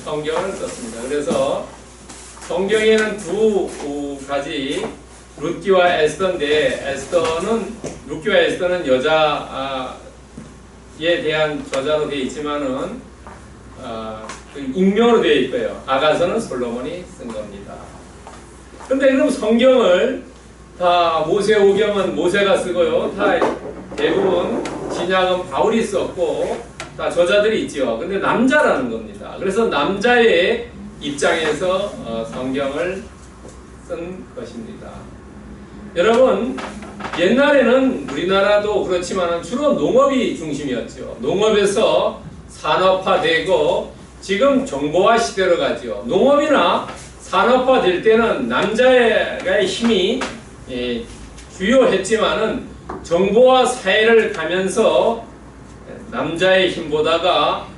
성경을 썼습니다. 그래서 성경에는 두 가지 룻기와 에스더인데 룻기와 에스더는 여자에 대한 저자로 되어 있지만은 익명으로 되어 있고요. 아가서는 솔로몬이 쓴 겁니다. 그런데 그럼 성경을 다 모세오경은 모세가 쓰고요. 다 대부분 신약은 바울이 썼고 다 저자들이 있죠. 근데 남자라는 겁니다. 그래서 남자의 입장에서 성경을 쓴 것입니다. 여러분, 옛날에는 우리나라도 그렇지만 주로 농업이 중심이었죠. 농업에서 산업화되고 지금 정보화 시대로 가죠. 농업이나 산업화될 때는 남자의 힘이 주요했지만은 정보화 사회를 가면서 남자의 힘보다가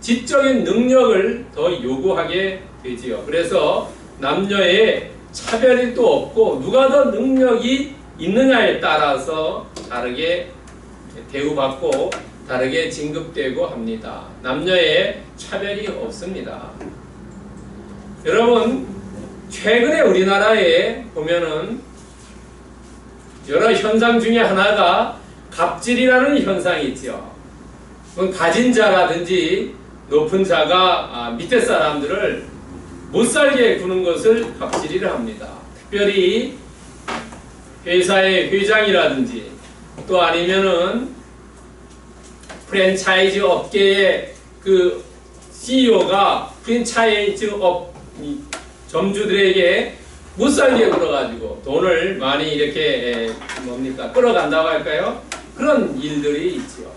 지적인 능력을 더 요구하게 되지요. 그래서 남녀의 차별이 또 없고 누가 더 능력이 있느냐에 따라서 다르게 대우받고 다르게 진급되고 합니다. 남녀의 차별이 없습니다. 여러분, 최근에 우리나라에 보면은 여러 현상 중에 하나가 갑질이라는 현상이 있죠. 가진 자라든지 높은 자가 밑에 사람들을 못살게 구는 것을 갑질이라 합니다. 특별히 회사의 회장이라든지 또 아니면은 프랜차이즈 업계의 그 CEO가 프랜차이즈 업 점주들에게 못살게 굴어가지고 돈을 많이 이렇게 끌어간다고 할까요? 그런 일들이 있죠.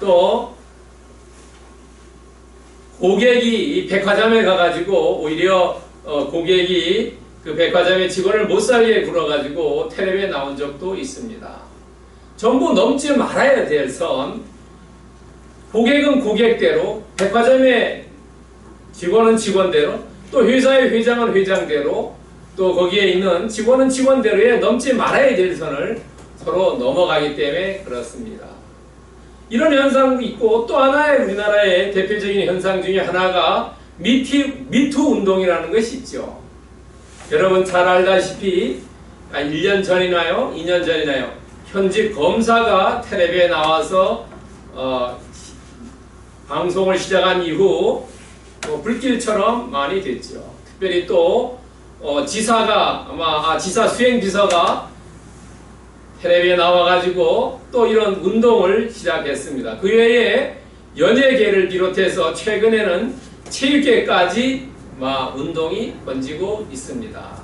또 고객이 백화점에 가가지고 오히려 고객이 그 백화점의 직원을 못살게 굴어가지고 텔레비에 나온 적도 있습니다. 전부 넘지 말아야 될 선, 고객은 고객대로, 백화점의 직원은 직원대로, 또 회사의 회장은 회장대로, 또 거기에 있는 직원은 직원대로에 넘지 말아야 될 선을 서로 넘어가기 때문에 그렇습니다. 이런 현상도 있고 또 하나의 우리나라의 대표적인 현상 중에 하나가 미투 운동이라는 것이 있죠. 여러분 잘 알다시피 1년 전이나요? 2년 전이나요? 현직 검사가 텔레비에 나와서 방송을 시작한 이후 불길처럼 많이 됐죠. 특별히 또 지사 수행비서가 텔레비에 나와가지고 또 이런 운동을 시작했습니다. 그 외에 연예계를 비롯해서 최근에는 체육계까지 운동이 번지고 있습니다.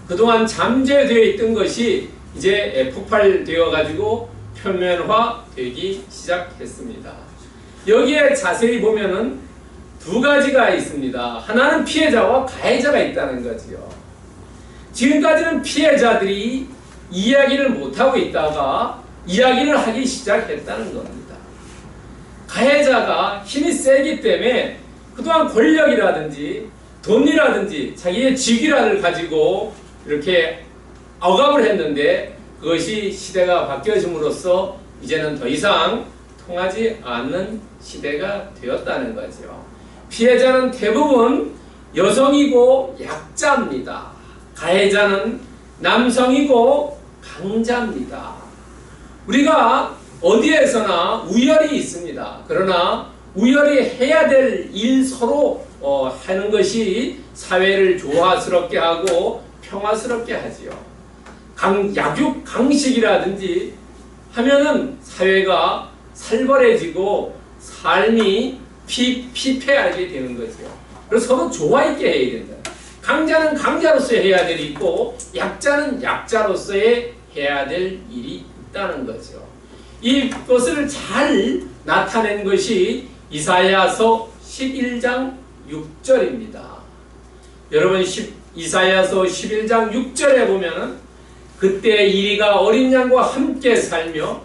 그동안 잠재되어 있던 것이 이제 폭발되어가지고 표면화되기 시작했습니다. 여기에 자세히 보면은 두 가지가 있습니다. 하나는 피해자와 가해자가 있다는 거지요. 지금까지는 피해자들이 이야기를 못하고 있다가 이야기를 하기 시작했다는 겁니다. 가해자가 힘이 세기 때문에 그동안 권력이라든지 돈이라든지 자기의 직위를 가지고 이렇게 억압을 했는데 그것이 시대가 바뀌어짐으로써 이제는 더 이상 통하지 않는 시대가 되었다는 거죠. 피해자는 대부분 여성이고 약자입니다. 가해자는 남성이고 강자입니다. 우리가 어디에서나 우열이 있습니다. 그러나 우열이 해야 될 일 서로 하는 것이 사회를 조화스럽게 하고 평화스럽게 하지요. 약육 강식이라든지 하면은 사회가 살벌해지고 삶이 피폐하게 되는 거죠. 그래서 서로 조화 있게 해야 된다. 강자는 강자로서 해야 될 일이 있고 약자는 약자로서의 해야 될 일이 있다는 거죠. 이것을 잘 나타낸 것이 이사야서 11장 6절입니다. 여러분 이사야서 11장 6절에 보면은 그때 이리가 어린 양과 함께 살며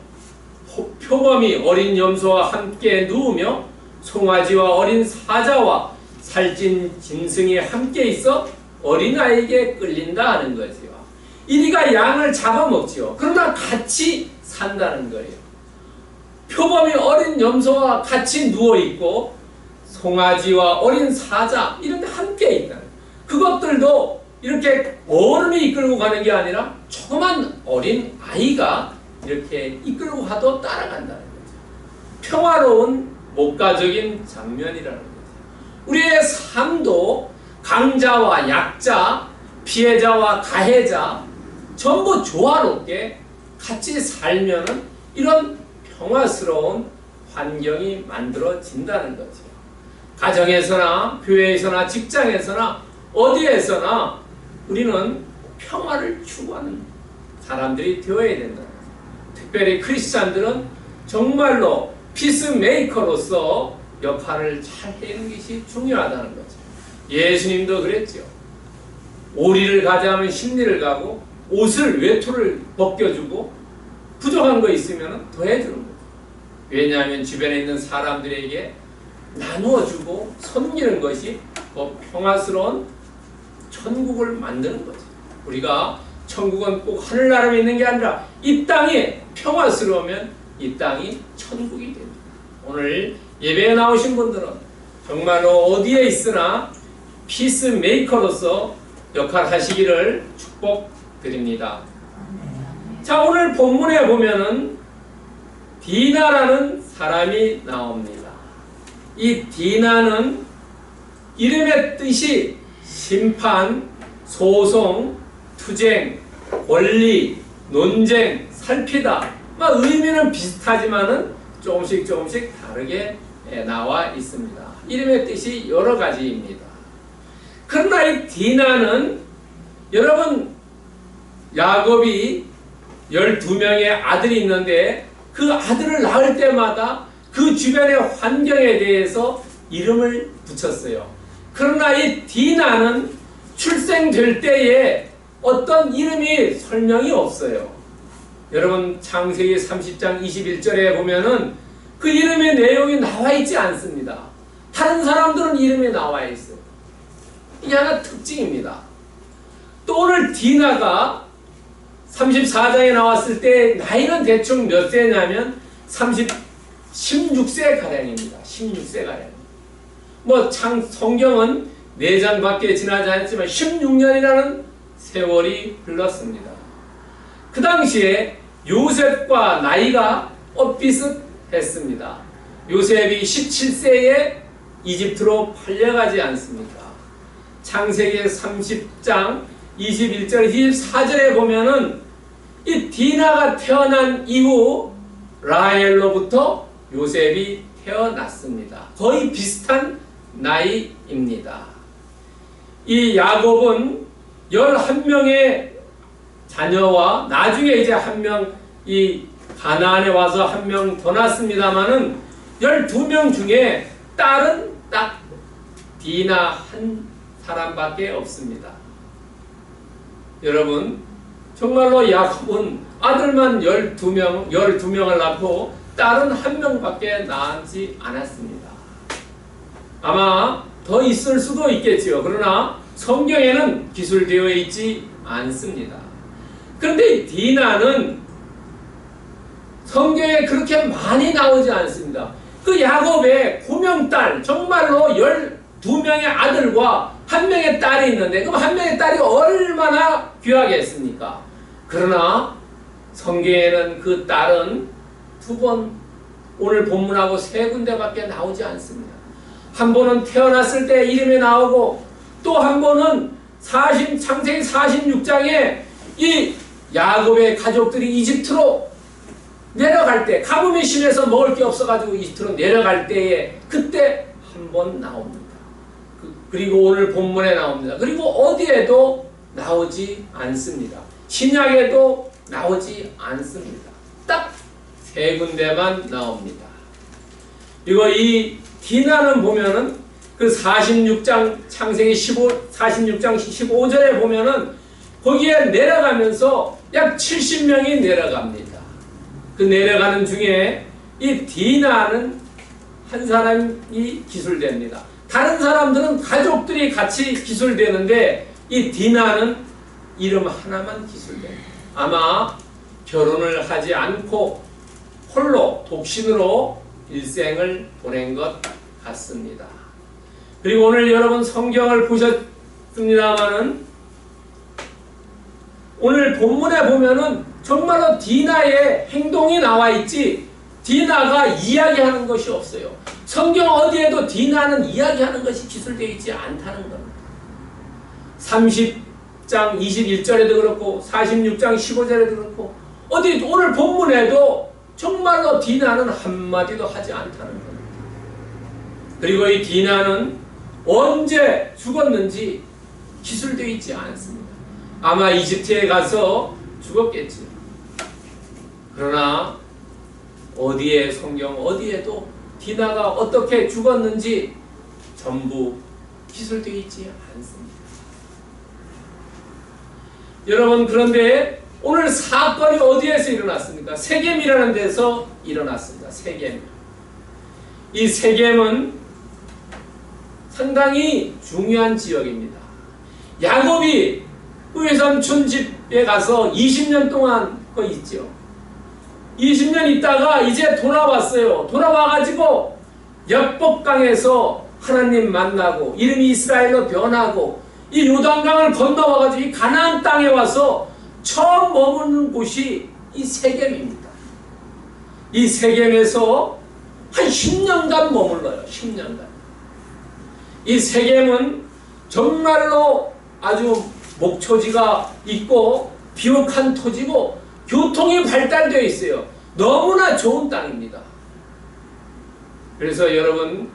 표범이 어린 염소와 함께 누우며 송아지와 어린 사자와 살찐 짐승이 함께 있어 어린아이에게 끌린다 하는 거죠. 이리가 양을 잡아먹지요. 그러나 같이 산다는 거예요. 표범이 어린 염소와 같이 누워있고 송아지와 어린 사자 이런 데 함께 있다. 그것들도 이렇게 어른이 이끌고 가는 게 아니라 조그만 어린 아이가 이렇게 이끌고 가도 따라간다는 거죠. 평화로운 목가적인 장면이라는 거죠. 우리의 삶도 강자와 약자, 피해자와 가해자 전부 조화롭게 같이 살면은 이런 평화스러운 환경이 만들어진다는 거죠. 가정에서나 교회에서나 직장에서나 어디에서나 우리는 평화를 추구하는 사람들이 되어야 된다. 특별히 크리스찬들은 정말로 피스메이커로서 역할을 잘 해내는 것이 중요하다는 거죠. 예수님도 그랬죠. 오리를 가자면 십리를 가고 옷을 외투를 벗겨주고 부족한 거 있으면 더해주는 거죠. 왜냐하면 주변에 있는 사람들에게 나누어주고 섬기는 것이 더 평화스러운 천국을 만드는 거죠. 우리가 천국은 꼭 하늘나라에 있는 게 아니라 이 땅이 평화스러우면 이 땅이 천국이 됩니다. 오늘 예배에 나오신 분들은 정말로 어디에 있으나 피스메이커로서 역할하시기를 축복드립니다. 자, 오늘 본문에 보면은 디나라는 사람이 나옵니다. 이 디나는 이름의 뜻이 심판, 소송, 투쟁, 권리, 논쟁, 살피다. 의미는 비슷하지만은 조금씩 다르게 나와 있습니다. 이름의 뜻이 여러 가지입니다. 그러나 이 디나는 여러분 야곱이 12명의 아들이 있는데 그 아들을 낳을 때마다 그 주변의 환경에 대해서 이름을 붙였어요. 그러나 이 디나는 출생될 때에 어떤 이름이 설명이 없어요. 여러분 창세기 30장 21절에 보면은 그 이름의 내용이 나와 있지 않습니다. 다른 사람들은 이름이 나와 있어요. 이게 하나 특징입니다. 또 오늘 디나가 34장에 나왔을 때 나이는 대충 몇 세냐면 16세 가량입니다. 16세 가량. 성경은 4장밖에 지나지 않았지만 16년이라는 세월이 흘렀습니다. 그 당시에 요셉과 나이가 엇비슷했습니다. 요셉이 17세에 이집트로 팔려가지 않습니까? 창세기 30장 21절 24절에 보면은 이 디나가 태어난 이후 라헬로부터 요셉이 태어났습니다. 거의 비슷한 나이입니다. 이 야곱은 11명의 자녀와 나중에 이제 한 명 이 가나안에 와서 한 명 더 낳습니다만은 12명 중에 딸은 딱 디나 한 사람밖에 없습니다. 여러분 정말로 야곱은 아들만 12명을 낳고 딸은 한 명밖에 낳지 않았습니다. 아마 더 있을 수도 있겠지요. 그러나 성경에는 기술되어 있지 않습니다. 그런데 디나는 성경에 그렇게 많이 나오지 않습니다. 그 야곱의 9명딸, 정말로 12명의 아들과 1명의 딸이 있는데 그럼 1명의 딸이 얼마나 귀하겠습니까? 그러나 성경에는 그 딸은 2번, 오늘 본문하고 3군데밖에 나오지 않습니다. 한 번은 태어났을 때 이름이 나오고 또 한 번은 창세기 46장에 이 야곱의 가족들이 이집트로 내려갈 때, 가뭄이 심해서 먹을 게 없어가지고 이집트로 내려갈 때에 그때 한 번 나옵니다. 그리고 오늘 본문에 나옵니다. 그리고 어디에도 나오지 않습니다. 신약에도 나오지 않습니다. 딱 3군데만 나옵니다. 그리고 이 디나는 보면은 그 46장 창세기 46장 15절에 보면은 거기에 내려가면서 약 70명이 내려갑니다. 그 내려가는 중에 이 디나는 한 사람이 기술됩니다. 다른 사람들은 가족들이 같이 기술되는데 이 디나는 이름 하나만 기술됩니다. 아마 결혼을 하지 않고 홀로 독신으로 일생을 보낸 것 같습니다. 그리고 오늘 여러분 성경을 보셨습니다마는 오늘 본문에 보면은 정말로 디나의 행동이 나와 있지 디나가 이야기하는 것이 없어요. 성경 어디에도 디나는 이야기하는 것이 기술되어 있지 않다는 겁니다. 30장 21절에도 그렇고 46장 15절에도 그렇고 어디 오늘 본문에도 정말로 디나는 한마디도 하지 않다는 겁니다. 그리고 이 디나는 언제 죽었는지 기술되어 있지 않습니다. 아마 이집트에 가서 죽었겠지. 그러나 어디에 성경 어디에도 디나가 어떻게 죽었는지 전부 기술되어 있지 않습니다. 여러분 그런데 오늘 사건이 어디에서 일어났습니까? 세겜이라는 데서 일어났습니다. 세겜. 이 세겜은 상당히 중요한 지역입니다. 야곱이 외삼촌 집에 가서 20년 동안 거기 있죠. 20년 있다가 이제 돌아왔어요. 돌아와가지고 역복강에서 하나님 만나고 이름이 이스라엘로 변하고 이 요단강을 건너와가지고 이 가나안 땅에 와서 처음 머무는 곳이 이 세겜입니다. 이 세겜에서 한 10년간 머물러요. 10년간. 이 세겜은 정말로 아주 목초지가 있고 비옥한 토지고 교통이 발달되어 있어요. 너무나 좋은 땅입니다. 그래서 여러분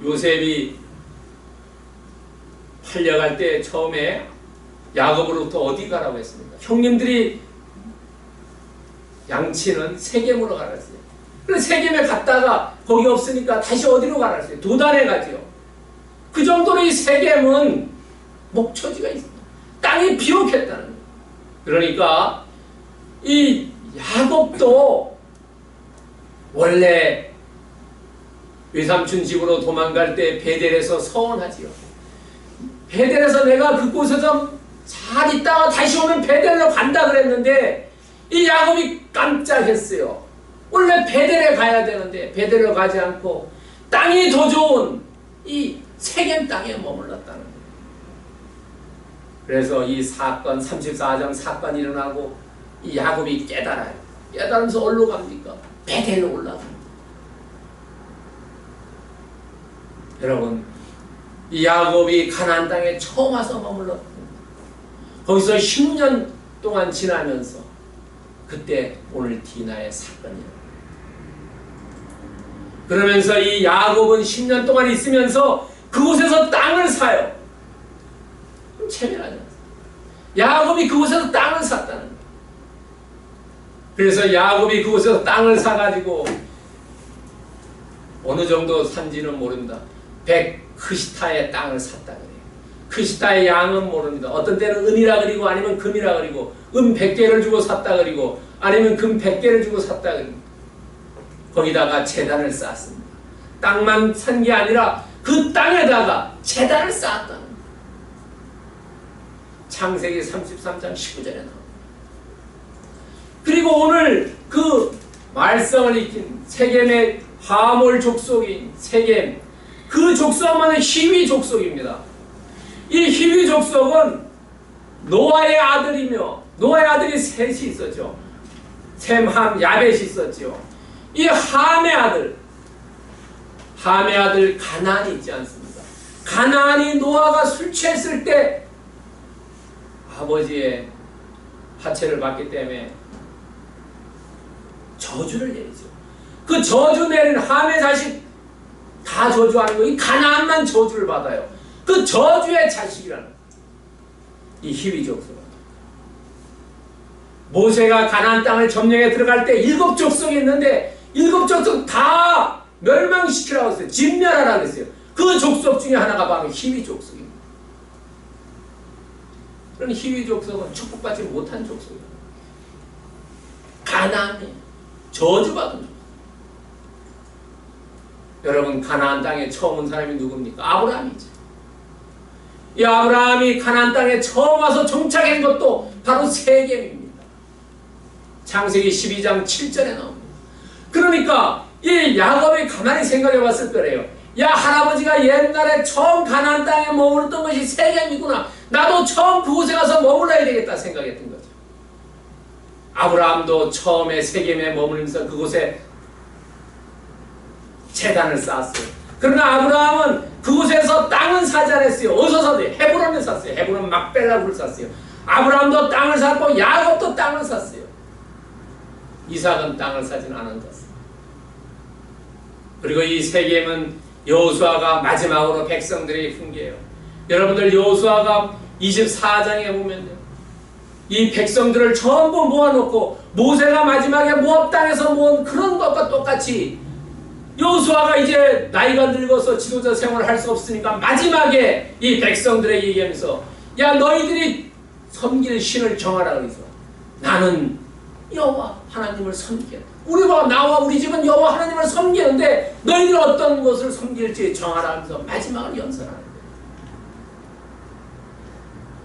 요셉이 팔려갈 때 처음에 야곱으로부터 어디 가라고 했습니까? 형님들이 양치는 세겜으로 가라 했어요. 그래서 세겜에 갔다가 거기 없으니까 다시 어디로 가라 했어요? 도단에 가지요. 그 정도로 이 세겜은 목초지가 있습니다. 땅이 비옥했다는 거예요. 그러니까 이 야곱도 원래 외삼촌 집으로 도망갈 때 베델에서 서원하지요. 베델에서 내가 그곳에서 잘 있다가 다시 오면 베델로 간다 그랬는데 이 야곱이 깜짝했어요. 원래 베델에 가야 되는데 베델로 가지 않고 땅이 더 좋은 이 세겜 땅에 머물렀다는 거예요. 그래서 이 사건 34장 사건이 일어나고 이 야곱이 깨달아요. 깨달으면서 어디로 갑니까? 베델로 올라갑니다. 여러분 이 야곱이 가나안 땅에 처음 와서 머물렀습니다. 거기서 10년 동안 지나면서 그때 오늘 디나의 사건이에요. 그러면서 이 야곱은 10년 동안 있으면서 그곳에서 땅을 사요. 체면하지 않습니까? 야곱이 그곳에서 땅을 샀다는 거예요. 그래서 야곱이 그곳에서 땅을 사가지고 어느 정도 산지는 모른다. 100크시타의 땅을 샀다 그래요. 크시타의 양은 모릅니다. 어떤 때는 은이라 그리고 아니면 금이라 그리고 은 100개를 주고 샀다 그리고 아니면 금 100개를 주고 샀다 그리고 거기다가 제단을 쌓았습니다. 땅만 산 게 아니라 그 땅에다가 제단을 쌓았다는 거예요. 창세기 33장 19절에 나옵니다. 그리고 오늘 그 말썽을 일으킨 세겜의 하몰 족속인 세겜 그 족속만은 히위 족속입니다. 이 히위 족속은 노아의 아들이며 노아의 아들이 셋이 있었죠. 셈, 함, 야벳이 있었죠. 이 함의 아들 가나안이 있지 않습니까? 가나안이 노아가 술 취했을 때 아버지의 하체를 받기 때문에 저주를 내리죠. 그 저주 내린 함의 자식 다 저주하는 거예요. 이 가나안만 저주를 받아요. 그 저주의 자식이라는 이 히위 족속. 모세가 가나안 땅을 점령해 들어갈 때 7 족속이 있는데 7 족속 다 멸망시키라고 했어요. 진멸하라고 했어요. 그 족속 중에 하나가 바로 히위 족속입니다. 그런 히위 족속은 축복받지 못한 족속이에요. 가나안이 저주받은 족속. 여러분 가나안 땅에 처음 온 사람이 누굽니까? 아브라함이죠. 이 아브라함이 가나안 땅에 처음 와서 정착한 것도 바로 세겜입니다. 창세기 12장 7절에 나옵니다. 그러니까 이 야곱이 가만히 생각해 봤을 거래요. 야, 할아버지가 옛날에 처음 가나안 땅에 머물렀던 것이 세겜이구나. 나도 처음 그곳에 가서 머물러야 되겠다 생각했던 거죠. 아브라함도 처음에 세겜에 머물면서 그곳에 제단을 쌓았어요. 그러나 아브라함은 그곳에서 땅은 사지 않았어요. 어디서 샀어요? 헤브론을 샀어요. 헤브론 막벨라굴을 샀어요. 아브라함도 땅을 샀고 야곱도 땅을 샀어요. 이삭은 땅을 사진 않은 것입니다. 그리고 이 세겜은 여호수아가 마지막으로 백성들에게 훈계해요. 여러분들 여호수아가 24장에 보면요, 이 백성들을 전부 모아놓고 모세가 마지막에 모압 땅에서 모은 그런 것과 똑같이 여호수아가 이제 나이가 늙어서 지도자 생활을 할 수 없으니까 마지막에 이 백성들에게 얘기하면서 야, 너희들이 섬길 신을 정하라 그래서 나는 여호와 하나님을 섬기겠다. 우리가 나와 우리 집은 여호와 하나님을 섬기는데 너희들 어떤 것을 섬길지 정하라 하면서 마지막을 연설하는 거예요.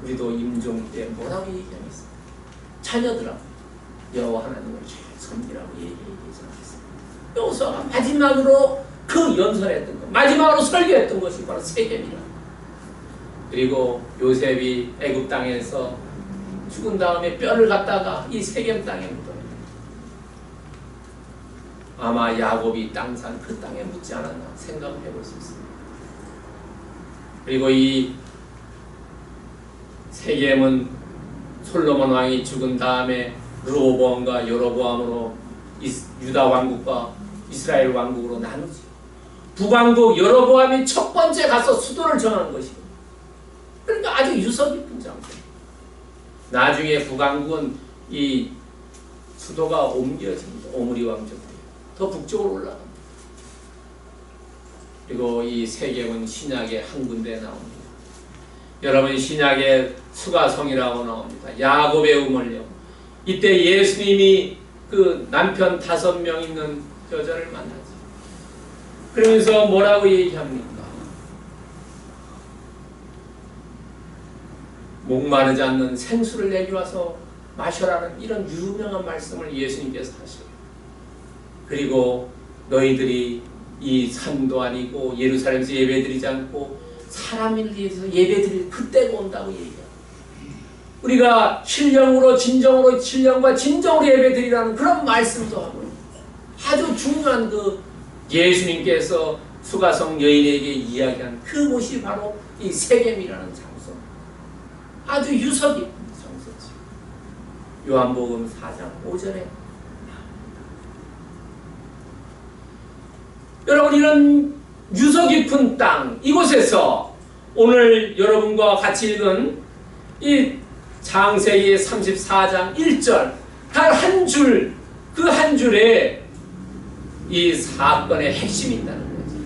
우리도 임종 때 뭐라고 얘기하겠어요? 자녀들아, 여호와 하나님을 잘 섬기라고 얘기하지 않겠어요? 여호수아가 마지막으로 그 연설했던 것, 마지막으로 설교했던 것이 바로 세겜이라. 그리고 요셉이 애굽 땅에서 죽은 다음에 뼈를 갖다가 이 세겜 땅에 묻어요. 아마 야곱이 땅 산 그 땅에 묻지 않았나 생각을 해볼 수 있습니다. 그리고 이 세겜은 솔로몬 왕이 죽은 다음에 르호보암과 여로보암으로 유다 왕국과 이스라엘 왕국으로 나누지. 북왕국 여로보암이 첫 번째 가서 수도를 정한 것이고, 그러니까 아주 유서 깊은 장소. 나중에 북왕국은 이 수도가 옮겨집니다. 오므리 왕조 때 더 북쪽으로 올라갑니다. 그리고 이 세겜은 신약에 한 군데 나옵니다. 여러분, 신약에 수가성이라고 나옵니다. 야곱의 우물령. 이때 예수님이 그 남편 5명 있는 여자를 만나지. 그러면서 뭐라고 얘기합니까? 목마르지 않는 생수를 내게 와서 마셔라는 이런 유명한 말씀을 예수님께서 하시고, 그리고 너희들이 이 산도 아니고 예루살렘에서 예배드리지 않고 사람을 위해서 예배드릴 그때가 온다고 얘기합니다. 우리가 신령으로 진정으로 신령과 진정으로 예배드리라는 그런 말씀도 하고, 아주 중요한 그 예수님께서 수가성 여인에게 이야기한 그곳이 바로 이 세겜이라는 장소, 아주 유서 깊은 장소지. 요한복음 4장 5절에 여러분, 이런 유서 깊은 땅, 이곳에서 오늘 여러분과 같이 읽은 이 창세기 34장 1절 단 한 줄, 그 한 줄에 이 사건의 핵심이 있다는 거지.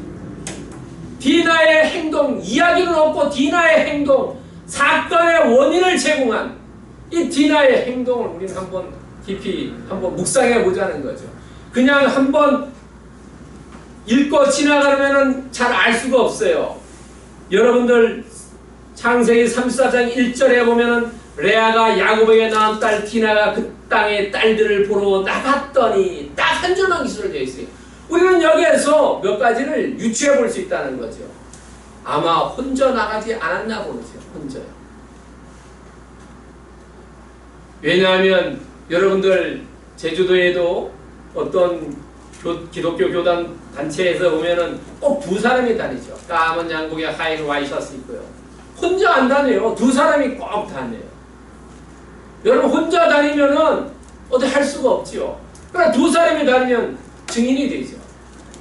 디나의 행동, 이야기는 없고 디나의 행동, 사건의 원인을 제공한 이 디나의 행동을 우리는 한번 깊이 한번 묵상해 보자는 거죠. 그냥 한번 읽고 지나가면 잘 알 수가 없어요. 여러분들 창세기 34장 1절에 보면은 레아가 야곱에게 낳은 딸 디나가 그 땅의 딸들을 보러 나갔더니 딱 한 줄만 기술로 되어 있어요. 우리는 여기에서 몇 가지를 유추해 볼 수 있다는 거죠. 아마 혼자 나가지 않았나 보죠. 혼자요. 왜냐하면 여러분들 제주도에도 어떤 기독교 교단 단체에서 보면은 꼭 2사람이 다니죠. 까만 양복에 하얀 와이셔츠 있고요. 혼자 안 다녀요. 2사람이 꼭 다녀요. 여러분, 혼자 다니면은 어디 할 수가 없지요. 그러나 2사람이 다니면 증인이 되죠.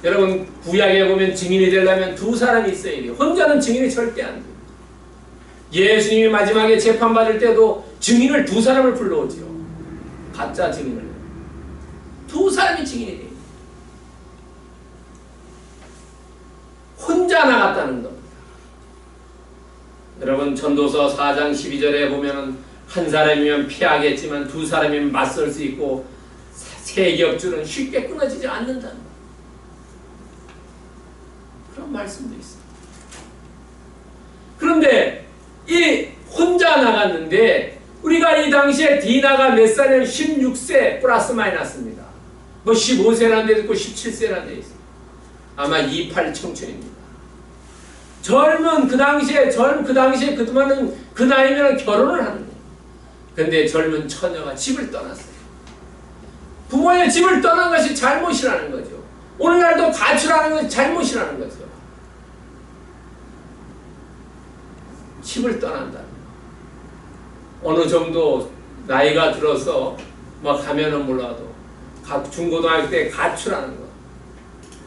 여러분, 구약에 보면 증인이 되려면 2사람이 있어야 돼요. 혼자는 증인이 절대 안 돼요. 예수님이 마지막에 재판받을 때도 증인을 2사람을 불러오지요. 가짜 증인을. 2사람이 증인이 돼요. 혼자 나갔다는 겁니다. 여러분, 전도서 4장 12절에 보면은 한 사람이면 피하겠지만 2사람이면 맞설 수 있고 세 겹줄은 쉽게 끊어지지 않는다는 거예요. 그런 말씀도 있습니다. 그런데 이 혼자 나갔는데 우리가 이 당시에 디나가 몇 살이면 16세 플러스 마이너스입니다. 뭐 15세라는 데도 있고 17세라는 데 있어요. 아마 28 청춘입니다. 젊은 그 당시에 그동안은 그 나이면 결혼을 하는 거예요. 그런데 젊은 처녀가 집을 떠났어요. 부모의 집을 떠난 것이 잘못이라는 거죠. 오늘날도 가출하는 것이 잘못이라는 거죠. 집을 떠난다. 어느 정도 나이가 들어서 막 가면은 몰라도 중고등학교 때 가출하는 거.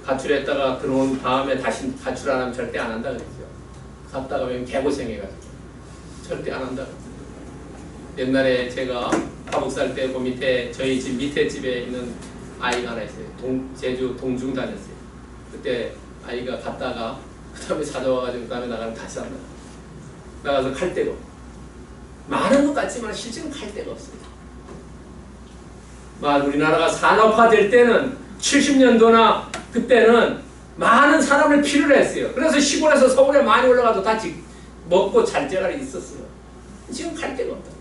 가출했다가 들어온 다음에 다시 가출 안 하면 절대 안 한다 그랬죠. 갔다가 왜 개고생해가지고 절대 안 한다 그랬죠. 옛날에 제가 화북 살 때 그 밑에 저희 집 밑에 집에 있는 아이가 하나 있어요. 제주 동중 다녔어요. 그때 아이가 갔다가 그 다음에 찾아와가지고 그 다음에 나가면 다시 안 나가서 갈 데가 없고 많은 것 같지만 실제는 갈 데가 없어요. 우리나라가 산업화 될 때는 70년도나 그때는 많은 사람을 필요로 했어요. 그래서 시골에서 서울에 많이 올라가도 다 먹고 잘 재갈이 있었어요. 지금 갈 데가 없다.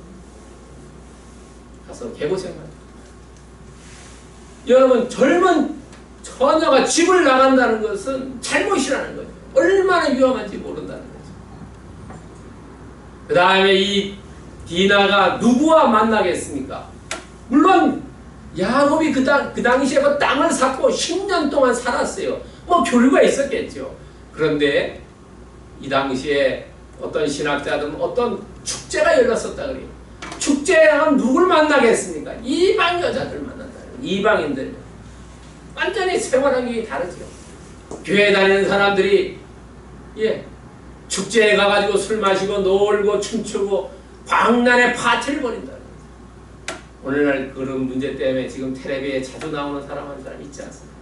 가서 개고생만. 여러분, 젊은 처녀가 집을 나간다는 것은 잘못이라는 거죠. 얼마나 위험한지 모른다는 거죠. 그 다음에 이 디나가 누구와 만나겠습니까? 물론 야곱이 그 당시에 그 땅을 샀고 10년 동안 살았어요. 교류가 있었겠죠. 그런데 이 당시에 어떤 신학자들은 어떤 축제가 열렸었다 그래요. 축제에 나가면 누굴 만나겠습니까? 이방 여자들 만난다. 이방인들. 완전히 생활 환경이 다르죠. 교회 다니는 사람들이 축제에 가가지고 술 마시고 놀고 춤추고 광란의 파티를 벌인다. 오늘날 그런 문제 때문에 지금 텔레비에 자주 나오는 사람 한 사람 있지 않습니까?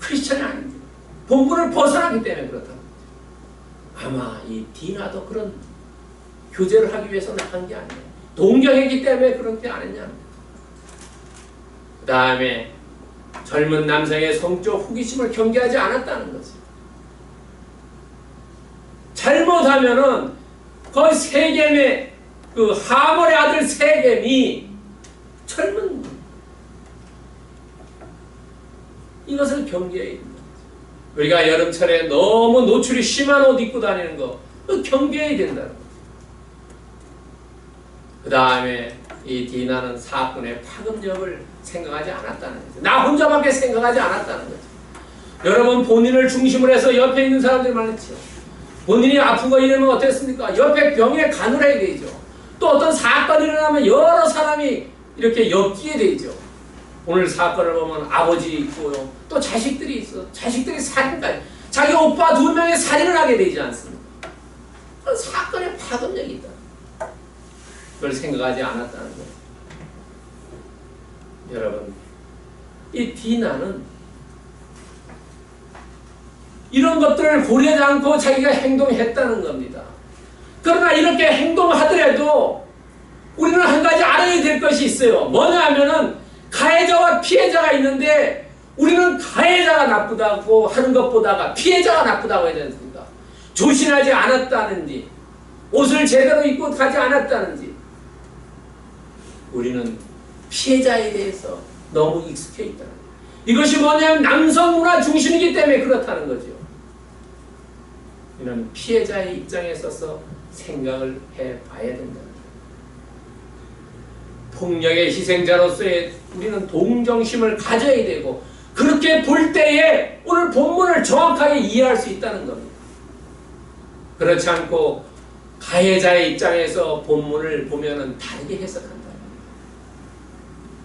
크리스천이 아닌데 본분을 벗어나기 때문에 그렇다. 아마 이 디나도 그런 교제를 하기 위해서 나간 게 아니에요. 동경했기 때문에 그렇게 안 했냐. 그 다음에 젊은 남성의 성적 호기심을 경계하지 않았다는 거지. 잘못하면은 거의 세겜의 그 하몰의 아들 세겜이 젊은 이것을 경계해야 됩니다. 우리가 여름철에 너무 노출이 심한 옷 입고 다니는 거 경계해야 된다는 거죠. 그 다음에 이 디나는 사건의 파급력을 생각하지 않았다는 거죠. 나 혼자밖에 생각하지 않았다는 거죠. 여러분, 본인을 중심으로 해서 옆에 있는 사람들이 많았죠. 본인이 아픈 거 이러면 어땠습니까? 옆에 병에 가눌해야 되죠. 또 어떤 사건이 일어나면 여러 사람이 이렇게 엮이게 되죠. 오늘 사건을 보면 아버지 있고요. 또 자식들이 있어. 자식들이 살인까지. 자기 오빠 2명이 살인을 하게 되지 않습니까? 그런 사건에 파급력이 있다. 그걸 생각하지 않았다는 거예요. 여러분, 이 디나는 이런 것들을 고려하지 않고 자기가 행동했다는 겁니다. 그러나 이렇게 행동하더라도 우리는 한 가지 알아야 될 것이 있어요. 뭐냐 하면은 가해자와 피해자가 있는데 우리는 가해자가 나쁘다고 하는 것보다가 피해자가 나쁘다고 해야 되지 않습니까? 조신하지 않았다는지 옷을 제대로 입고 가지 않았다는지 우리는 피해자에 대해서 너무 익숙해 있다는 거예요. 이것이 뭐냐면 남성 문화 중심이기 때문에 그렇다는 거죠. 우리는 피해자의 입장에 서서 생각을 해봐야 된다는 거예요. 폭력의 희생자로서의 우리는 동정심을 가져야 되고 그렇게 볼 때에 오늘 본문을 정확하게 이해할 수 있다는 겁니다. 그렇지 않고 가해자의 입장에서 본문을 보면은 다르게 해석한다.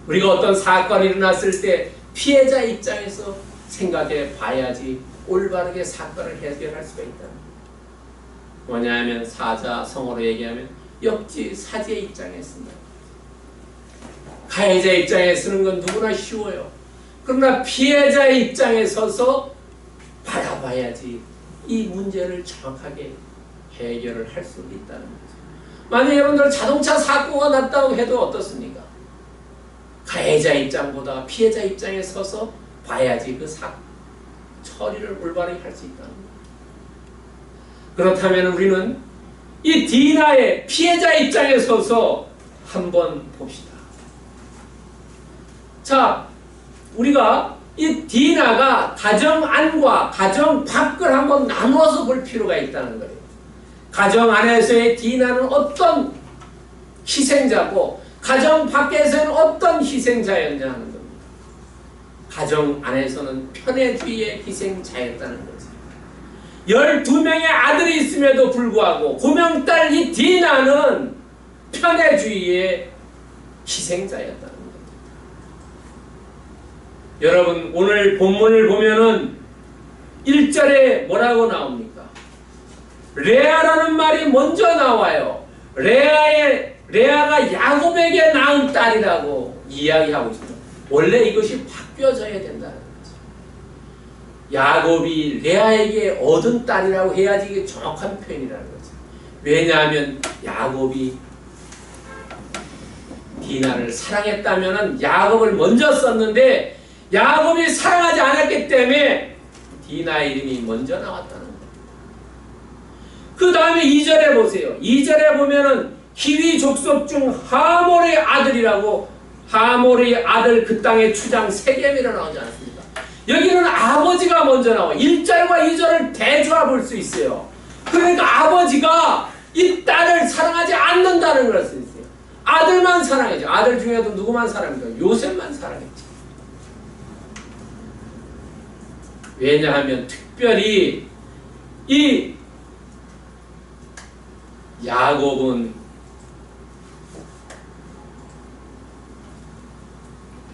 우리가 어떤 사건이 일어났을 때 피해자 입장에서 생각해 봐야지 올바르게 사건을 해결할 수가 있다. 뭐냐면 사자성어로 얘기하면 역지사지의 입장에 쓴다. 가해자 입장에 쓰는 건 누구나 쉬워요. 그러나 피해자의 입장에 서서 바라봐야지 이 문제를 정확하게 해결을 할 수 있다는 거죠. 만약 여러분들 자동차 사고가 났다고 해도 어떻습니까? 가해자 입장보다 피해자 입장에 서서 봐야지 그 처리를 올바르게 할 수 있다는 거예요. 그렇다면 우리는 이 디나의 피해자 입장에 서서 한번 봅시다. 자, 우리가 이 디나가 가정 안과 가정 밖을 한번 나누어서 볼 필요가 있다는 거예요. 가정 안에서의 디나는 어떤 희생자고 가정 밖에서는 어떤 희생자였냐 하는 겁니다. 가정 안에서는 편애주의의 희생자였다는 거죠. 12명의 아들이 있음에도 불구하고 고명딸 이 디나는 편애주의의 희생자였다는 겁니다. 여러분 오늘 본문을 보면은 1절에 뭐라고 나옵니까? 레아라는 말이 먼저 나와요. 레아가 야곱에게 낳은 딸이라고 이야기하고 있습니다. 원래 이것이 바뀌어져야 된다는 거죠. 야곱이 레아에게 얻은 딸이라고 해야지 이게 정확한 표현이라는 거죠. 왜냐하면 야곱이 디나를 사랑했다면 야곱을 먼저 썼는데 야곱이 사랑하지 않았기 때문에 디나의 이름이 먼저 나왔다는 거예요. 그 다음에 2절에 보세요. 2절에 보면은 히위 족속 중 하몰의 아들이라고 하몰의 아들 그 땅의 추장 세겜이라 나오지 않습니까? 여기는 아버지가 먼저 나와. 1절과 2절을 대조해 볼 수 있어요. 그러니까 아버지가 이 딸을 사랑하지 않는다는 걸 수 있어요. 아들만 사랑했죠. 아들 중에도 누구만 사랑했죠? 요셉만 사랑했죠. 왜냐하면 특별히 이 야곱은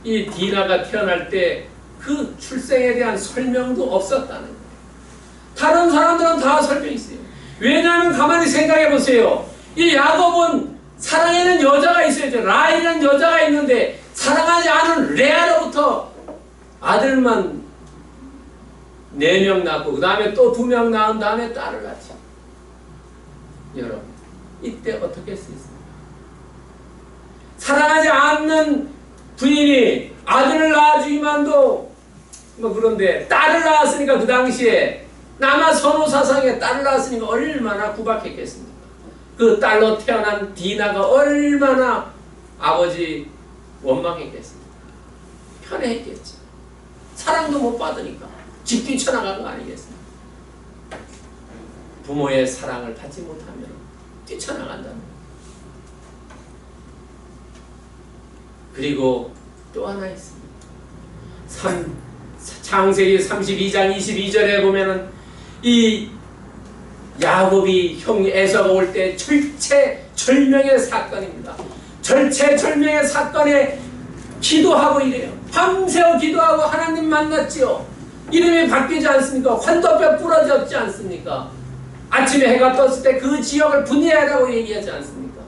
이 디나가 태어날 때 그 출생에 대한 설명도 없었다는 거예요. 다른 사람들은 다 설명이 있어요. 왜냐하면 가만히 생각해 보세요. 이 야곱은 사랑하는 여자가 있어야죠. 라헬이라는 여자가 있는데 사랑하지 않은 레아로부터 아들만 4명 낳고 그 다음에 또 2명 낳은 다음에 딸을 낳죠. 여러분 이때 어떻게 할 수 있습니까? 사랑하지 않는 부인이 아들을 낳아주기만도 뭐 그런데 딸을 낳았으니까 그 당시에 남아 선호 사상에 딸을 낳았으니까 얼마나 구박했겠습니까? 그 딸로 태어난 디나가 얼마나 아버지 원망했겠습니까? 편애했겠지. 사랑도 못 받으니까 집 뛰쳐나간 거 아니겠습니까? 부모의 사랑을 받지 못하면 뛰쳐나간다는 거예요. 그리고 또 하나 있습니다. 창세기 32장 22절에 보면은 이 야곱이 형 에서가 올 때 절체절명의 사건입니다. 절체절명의 사건에 기도하고 이래요. 밤새워 기도하고 하나님 만났지요. 이름이 바뀌지 않습니까? 환도뼈 부러졌지 않습니까? 아침에 해가 떴을 때 그 지역을 분해하라고 얘기하지 않습니까?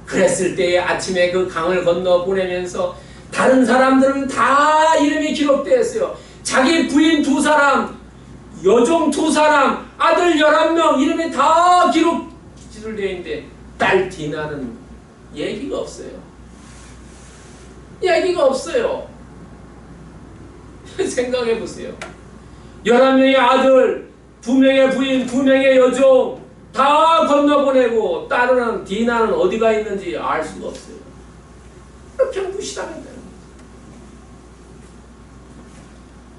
그랬을 때에 아침에 그 강을 건너 보내면서 다른 사람들은 다 이름이 기록되었어요. 자기 부인 2사람, 여종 2사람, 아들 11명 이름이 다 기술되어 있는데 딸 디나는 얘기가 없어요. 얘기가 없어요. 생각해 보세요. 11명의 아들, 2명의 부인, 2명의 여종 다 건너보내고 딸은 디나는 어디가 있는지 알 수가 없어요. 그렇게 무시당한다는 거예요.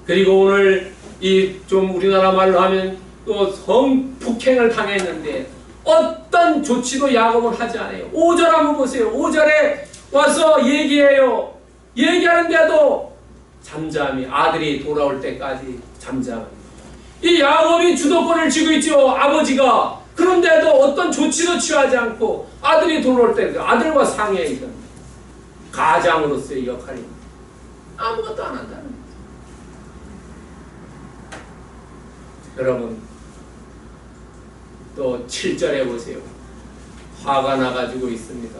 그리고 오늘 이 좀 우리나라 말로 하면 또 성폭행을 당했는데 어떤 조치도 야곱은 하지 않아요. 5절 한번 보세요. 5절에 와서 얘기해요. 얘기하는데도 잠잠히 아들이 돌아올 때까지 잠잠합니다. 이 야곱이 주도권을 쥐고 있죠. 아버지가. 그런데도 어떤 조치도 취하지 않고 아들이 돌아올 때 아들과 상의해야 됩니다. 가장으로서의 역할입니다. 아무것도 안 한다는 거죠. 여러분 또 7절에 보세요. 화가 나가지고 있습니다.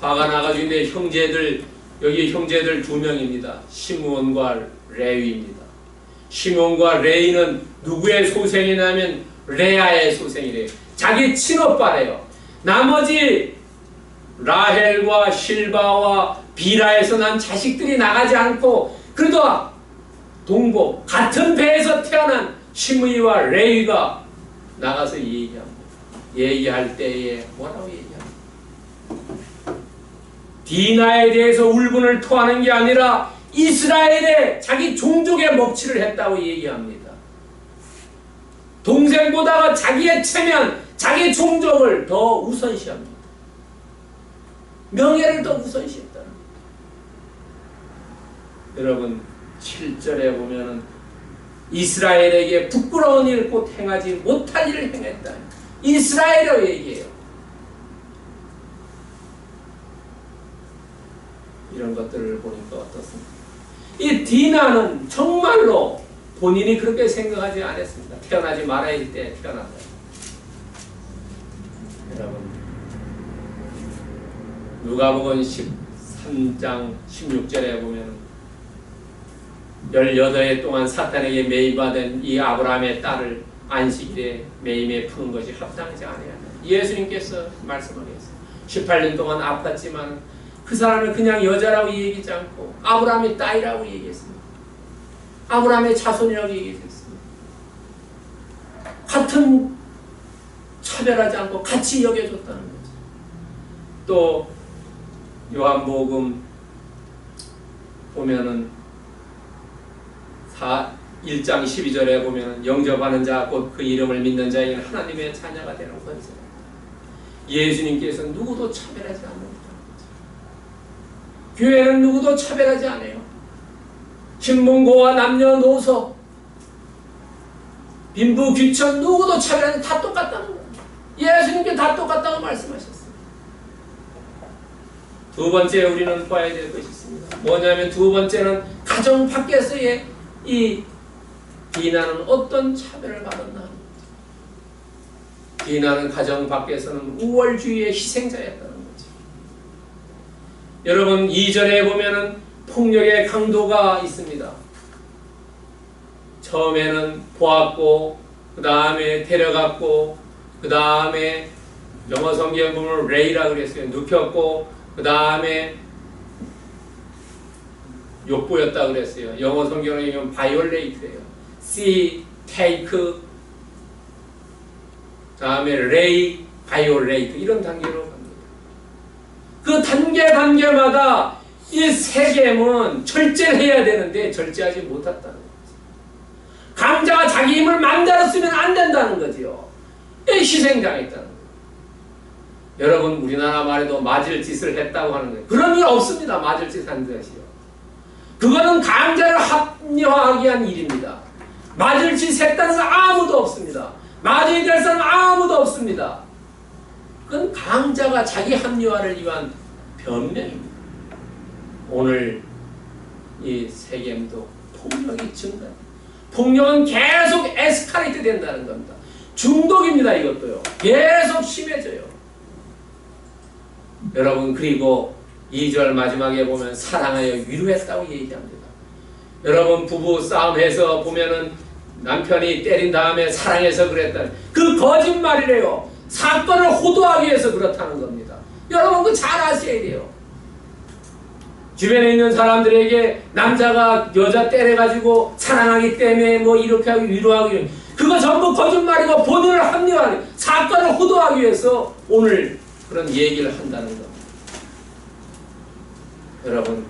화가 나가지고 있는데 형제들 여기 형제들 2명입니다. 시므온과 레위입니다. 시므온과 레위는 누구의 소생이냐면 레아의 소생이래요. 자기 친오빠래요. 나머지 라헬과 실바와 비라에서 난 자식들이 나가지 않고 그래도 동복 같은 배에서 태어난 시므이와 레위가 나가서 얘기합니다. 얘기할 때에 뭐라고 얘기합니까? 디나에 대해서 울분을 토하는 게 아니라 이스라엘의 자기 종족의 먹칠을 했다고 얘기합니다. 동생보다가 자기의 체면, 자기 종족을 더 우선시합니다. 명예를 더 우선시했다는 거예요. 여러분 7절에 보면은 이스라엘에게 부끄러운 일을 곧 행하지 못할 일을 행했다. 이스라엘이라고 얘기해요. 이런 것들을 보니까 어떻습니까? 이 디나는 정말로 본인이 그렇게 생각하지 않았습니다. 태어나지 말아야 할 때 태어났다. 여러분 누가복음 13장 16절에 보면 18해 동안 사탄에게 매임받은 이 아브라함의 딸을 안식일에 매임에 푸는 것이 합당하지 아니하다. 예수님께서 말씀하셨어요. 18년 동안 아팠지만 그 사람을 그냥 여자라고 얘기하지 않고 아브라함의 딸이라고 얘기했습니다. 아브라함의 자손이라고 얘기했습니다. 같은 차별하지 않고 같이 여겨줬다는 거죠. 또 요한복음 보면은 1장 12절에 보면 영접하는 자 곧 그 이름을 믿는 자에게는 하나님의 자녀가 되는 권세. 예수님께서 누구도 차별하지 않는다. 교회는 누구도 차별하지 않아요. 신문고와 남녀노소, 빈부 귀천 누구도 차별하지 다 똑같다는 거예요. 예수님께 다 똑같다고 말씀하셨어요. 두 번째 우리는 봐야 될 것이 있습니다. 뭐냐면 두 번째는 가정 밖에서의 이 디나는 어떤 차별을 받았나? 디나는 가정 밖에서는 우월주의의 희생자였다는 거죠. 여러분 2절에 보면은 폭력의 강도가 있습니다. 처음에는 보았고 그 다음에 데려갔고 그 다음에 영어 성경 보면 레이라 그랬어요. 눕혔고 그 다음에 욕보였다 그랬어요. 영어 성경에 보면 바이올레이트예요. see, take, 그 다음에 lay, violate 이런 단계로 갑니다. 그 단계마다 이 세겜은 절제를 해야 되는데 절제하지 못했다는 거죠. 강자가 자기 힘을 맘대로 쓰면 안 된다는 거죠. 희생당했다는 거예요. 여러분 우리나라 말에도 맞을 짓을 했다고 하는 거예요. 그런 일 없습니다. 맞을 짓 한 것이요. 그거는 강자를 합리화하기 위한 일입니다. 맞을 짓 했다는 건 아무도 없습니다. 맞아야 될 사람 아무도 없습니다. 그건 강자가 자기 합리화를 위한 변명입니다. 오늘 이 세겜도 폭력이 증가합니다. 폭력은 계속 에스컬레이트 된다는 겁니다. 중독입니다. 이것도요. 계속 심해져요. 여러분 그리고 2절 마지막에 보면 사랑하여 위로했다고 얘기합니다. 여러분 부부 싸움해서 보면은 남편이 때린 다음에 사랑해서 그랬다. 그 거짓말이래요. 사건을 호도하기 위해서 그렇다는 겁니다. 여러분 그거 잘 아셔야 돼요. 주변에 있는 사람들에게 남자가 여자 때려가지고 사랑하기 때문에 뭐 이렇게 하고 위로하기 그거 전부 거짓말이고 본인을 합리화하는 사건을 호도하기 위해서 오늘 그런 얘기를 한다는 겁니다. 여러분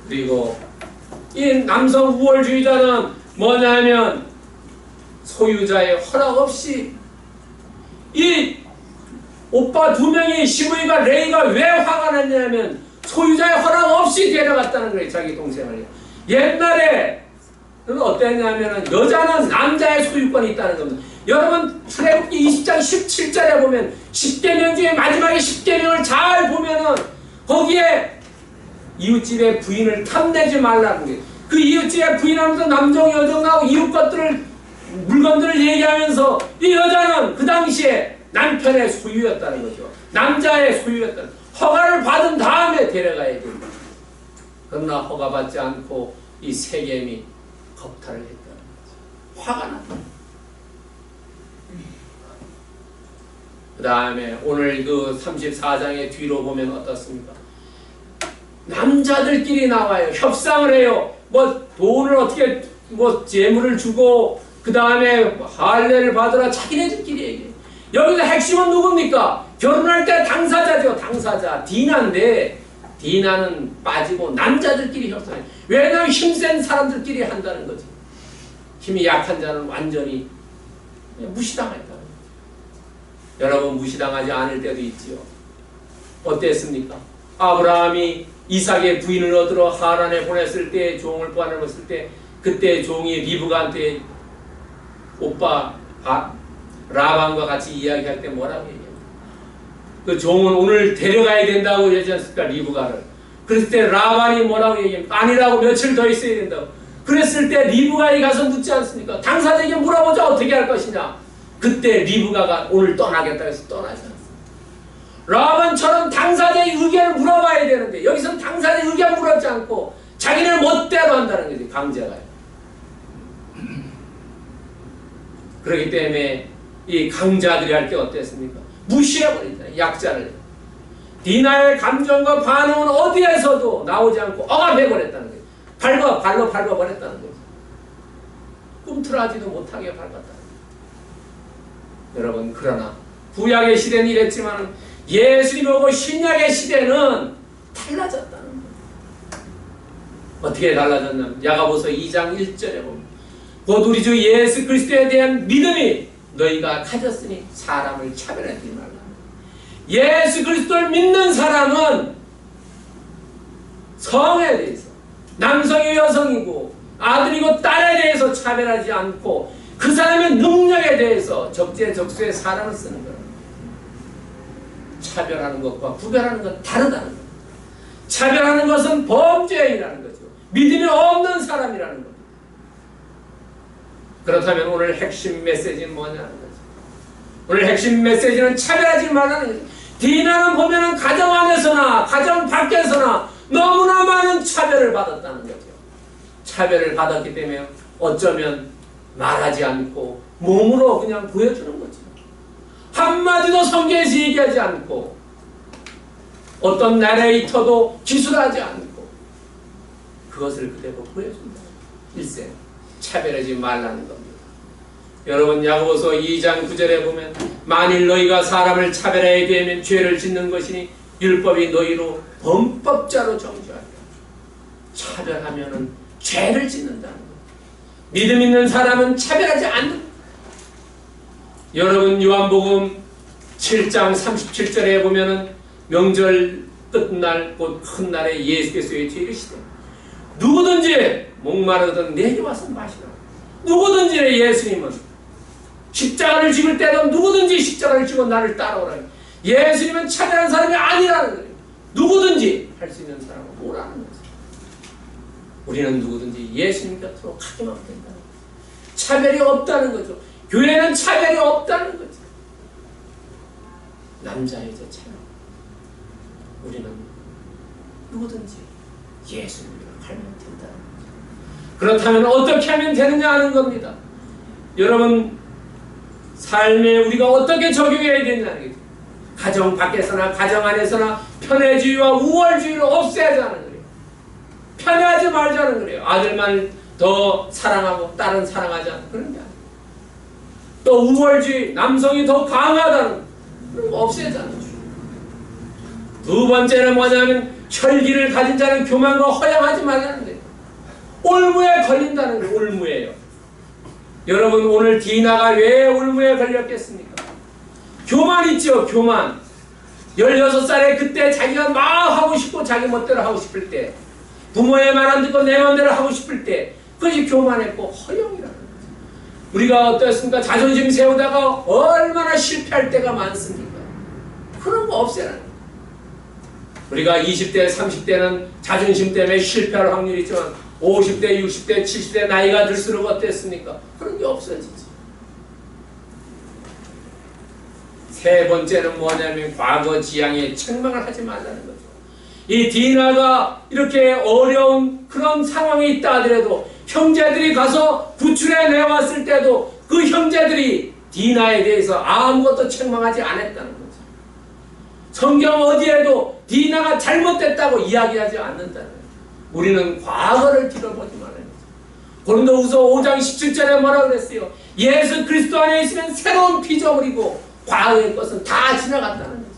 그리고 이 남성 우월주의자는 뭐냐면 소유자의 허락 없이 이 오빠 두 명이 시므이가 레이가 왜 화가 났냐면 소유자의 허락 없이 데려갔다는 거예요. 자기 동생을. 옛날에 어땠냐면 여자는 남자의 소유권이 있다는 겁니다. 여러분 출애굽기 20장 17절에 보면 10계명 중에 마지막에 10계명을 잘 보면은 거기에 이웃집의 부인을 탐내지 말라는 게 그 이웃집의 부인하면서 남정 여정하고 이웃 것들을 물건들을 얘기하면서 이 여자는 그 당시에 남편의 소유였다는 거죠. 남자의 소유였다는 허가를 받은 다음에 데려가야 됩니다. 그러나 허가받지 않고 이 세겜이 겁탈을 했다는 거죠. 화가 났다. 그 다음에 오늘 그 34장의 뒤로 보면 어떻습니까? 남자들끼리 나와요. 협상을 해요. 뭐 돈을 어떻게 뭐 재물을 주고 그 다음에 할례를 받으라 자기네들끼리 얘기해요. 여기서 핵심은 누굽니까? 결혼할 때 당사자죠. 당사자. 디나인데 디나는 빠지고 남자들끼리 협상해. 왜냐하면 힘센 사람들끼리 한다는 거지. 힘이 약한 자는 완전히 무시당했다. 여러분, 무시당하지 않을 때도 있지요. 어땠습니까? 아브라함이 이삭의 부인을 얻으러 하란에 보냈을 때, 종을 보냈을 때, 그때 종이 리브가한테 오빠 라반과 같이 이야기할 때 뭐라고 얘기해요? 그 종은 오늘 데려가야 된다고 얘기하지 않습니까? 리브가를. 그랬을 때 라반이 뭐라고 얘기해요? 아니라고, 며칠 더 있어야 된다고. 그랬을 때 리브가에 가서 묻지 않습니까? 당사자에게 물어보자. 어떻게 할 것이냐? 그때 리브가가 오늘 떠나겠다 해서 떠나지 않습니다. 라반처럼 당사자의 의견을 물어봐야 되는데 여기서는 당사자의 의견 물었지 않고 자기네 멋대로 한다는 거지. 강제가요. 그렇기 때문에 이 강자들이 할 때 어땠습니까? 무시해버리잖아요. 약자를. 디나의 감정과 반응은 어디에서도 나오지 않고 억압해버렸다는 거예요. 발로 밟아버렸다는 거죠. 꿈틀하지도 못하게 밟았다는 거예요. 여러분, 그러나 구약의 시대는 이랬지만 예수님이 오고 신약의 시대는 달라졌다는 거예요. 어떻게 달라졌냐면 야고보서 2장 1절에 보면 곧 우리 주 예수 그리스도에 대한 믿음이 너희가 가졌으니 사람을 차별하지 말라. 예수 그리스도를 믿는 사람은 성에 대해서, 남성이 여성이고 아들이고 딸에 대해서 차별하지 않고 그 사람의 능력에 대해서 적재적소에 사람을 쓰는 거예요. 차별하는 것과 구별하는 건 다르다는 거예요. 차별하는 것은 범죄인이라는 거죠. 믿음이 없는 사람이라는 겁니다. 그렇다면 오늘 핵심 메시지는 뭐냐는 거죠. 오늘 핵심 메시지는 차별하지 말라는 거죠. 디나는 보면은 가정 안에서나 가정 밖에서나 너무나 많은 차별을 받았다는 거죠. 차별을 받았기 때문에 어쩌면 말하지 않고 몸으로 그냥 보여주는 거죠. 한마디도 성경에서 얘기하지 않고 어떤 나레이터도 기술하지 않고 그것을 그대로 보여준다. 일세 차별하지 말라는 겁니다. 여러분, 야고보서 2장 9절에 보면 만일 너희가 사람을 차별하게 되면 죄를 짓는 것이니 율법이 너희로 범법자로 정죄하리라. 차별하면은 죄를 짓는다는 것. 믿음 있는 사람은 차별하지 않는. 여러분, 요한복음 7장 37절에 보면은 명절 끝날 곧 큰 날에 예수께서의 뒤에 이르시되 누구든지 목마르든 내게 와서 마시라. 누구든지 예수님은 십자가를 지을 때도 누구든지 십자가를 지고 나를 따라오라. 예수님은 차별한 사람이 아니라는 거예요. 누구든지 할 수 있는 사람은 뭐라는 거죠. 우리는 누구든지 예수님 곁으로 가기만 된다는 거죠. 차별이 없다는 거죠. 교회는 차별이 없다는 거죠. 남자 여자 차별. 우리는 누구든지 예수님을 갈면 된다는 거죠. 그렇다면 어떻게 하면 되느냐 하는 겁니다. 여러분, 삶에 우리가 어떻게 적용해야 되느냐는 거죠. 가정 밖에서나 가정 안에서나 편애주의와 우월주의를 없애자는 거예요. 편애하지 말자는 거예요. 아들만 더 사랑하고 딸은 사랑하지 않는 그런 게 아니에요. 또 우월주의, 남성이 더 강하다는 그런 거 없애자는 거죠. 두 번째는 뭐냐면 혈기를 가진 자는 교만과 허영하지 말라는 거예요. 올무에 걸린다는 거예요. 올무에요. 여러분, 오늘 디나가 왜 올무에 걸렸겠습니까? 교만 있죠. 교만. 16살에 그때 자기가 막 하고 싶고 자기 멋대로 하고 싶을 때, 부모의 말 안 듣고 내 맘대로 하고 싶을 때, 그것이 교만했고 허영이라는 거죠. 우리가 어떻습니까? 자존심 세우다가 얼마나 실패할 때가 많습니까? 그런 거 없애라는 거예요. 우리가 20대, 30대는 자존심 때문에 실패할 확률이 있지만 50대, 60대, 70대 나이가 들수록 어땠습니까? 그런 게 없어지지. 세 번째는 뭐냐면 과거 지향에 책망을 하지 말라는 거죠. 이 디나가 이렇게 어려운 그런 상황에 있다 하더라도 형제들이 가서 구출해 내왔을 때도 그 형제들이 디나에 대해서 아무것도 책망하지 않았다는 거죠. 성경 어디에도 디나가 잘못됐다고 이야기하지 않는다는 거예요. 우리는 과거를 뒤돌아보지 말아야 돼요. 고린도후서 5장 17절에 뭐라고 그랬어요? 예수 그리스도 안에 있으면 새로운 피조물이고 과거의 것은 다 지나갔다는 거죠.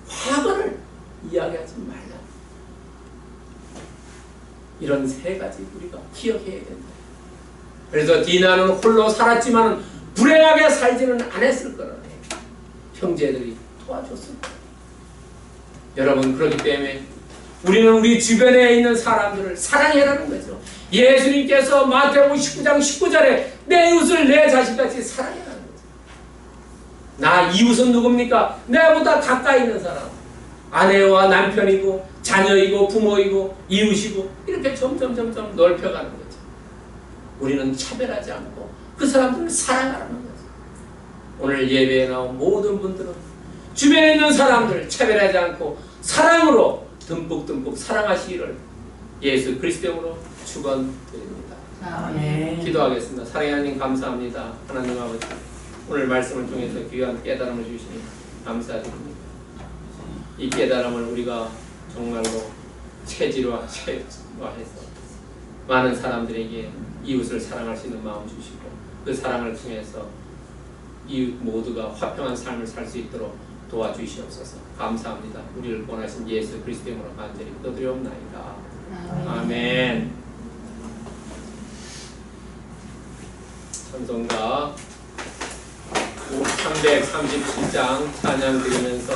과거를 이야기하지 말라. 이런 세 가지 우리가 기억해야 된다. 그래서 디나는 홀로 살았지만 불행하게 살지는 않았을 거라네. 형제들이 도와줬을 거예요. 여러분, 그렇기 때문에 우리는 우리 주변에 있는 사람들을 사랑해라는 거죠. 예수님께서 마태복음 19장 19절에 내 이웃을 내 자식같이 사랑해라는 거죠. 나 이웃은 누굽니까? 내보다 가까이 있는 사람. 아내와 남편이고 자녀이고 부모이고 이웃이고 이렇게 점점 넓혀가는 거죠. 우리는 차별하지 않고 그 사람들을 사랑하라는 거죠. 오늘 예배에 나온 모든 분들은 주변에 있는 사람들 차별하지 않고 사랑으로 듬뿍 사랑하시기를 예수 그리스도로 축원드립니다. 아멘. 기도하겠습니다. 사랑의 하나님 감사합니다. 하나님 아버지, 오늘 말씀을 통해서 귀한 깨달음을 주시니 감사드립니다. 이 깨달음을 우리가 정말로 체질화해서 많은 사람들에게 이웃을 사랑할 수 있는 마음 주시고 그 사랑을 통해서 이웃 모두가 화평한 삶을 살 수 있도록 도와주시옵소서. 감사합니다. 우리를 원하신 예수 그리스도의 이름으로 간절히 기도드리옵나이다. 아멘. 찬송가 337장 찬양 드리면서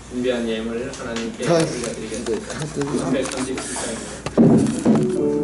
준비한 예물 하나님께 올려드리겠습니다. 337장입니다.